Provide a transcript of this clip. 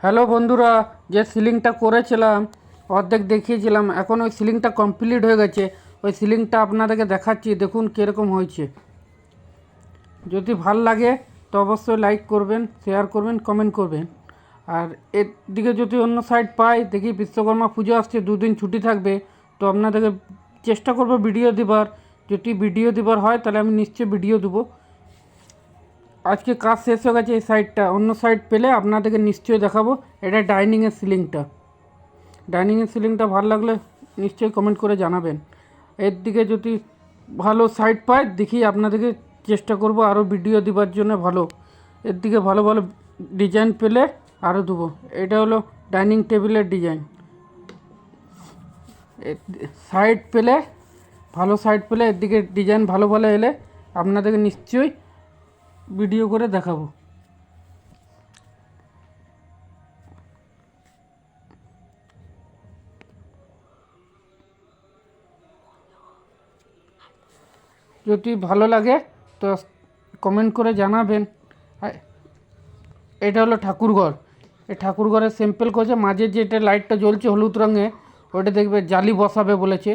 Hello বন্ধুরা, যে সিলিংটা করেছিলাম অর্ধেক দেখিয়েছিলাম, এখন ওই সিলিংটা কমপ্লিট হয়ে গেছে। ওই সিলিংটা আপনাদেরকে দেখাচ্ছি, দেখুন কীরকম হয়েছে। যদি ভাল লাগে তো অবশ্যই লাইক করবেন, শেয়ার করবেন, কমেন্ট করবেন। আর এর দিকে যদি অন্য সাইড পাই, দেখি বিশ্বকর্মা পুজো আসছে, দুদিন ছুটি থাকবে, তো আপনাদেরকে চেষ্টা করবো ভিডিও দেবার। যদি ভিডিও দেবার হয় তাহলে আমি নিশ্চয়ই ভিডিও দেবো। আজকে কাজ শেষ হয়ে গেছে এই সাইডটা, অন্য সাইড পেলে আপনাদেরকে নিশ্চয়ই দেখাবো। এটা ডাইনিংয়ের সিলিংটা। ডাইনিংয়ের সিলিংটা ভালো লাগলে নিশ্চয়ই কমেন্ট করে জানাবেন। এর দিকে যদি ভালো সাইড পাই দেখি আপনাদেরকে চেষ্টা করব আরও ভিডিও দেওয়ার জন্য। ভালো এর দিকে ভালো ভালো ডিজাইন পেলে আরও দেবো। এটা হলো ডাইনিং টেবিলের ডিজাইন। সাইড পেলে ভালো সাইড পেলে এর দিকে ডিজাইন ভালো ভালো এলে আপনাদেরকে নিশ্চয়ই ভিডিও করে দেখাবো। যদি ভালো লাগে তো কমেন্ট করে জানাবেন। এটা হলো ঠাকুরঘর। এই ঠাকুরঘরের স্যাম্পল করেছে, মাঝে যেটা লাইটটা জ্বলছে হলুদ রঙে, ওটা দেখবে জালি বসাবে বলেছে।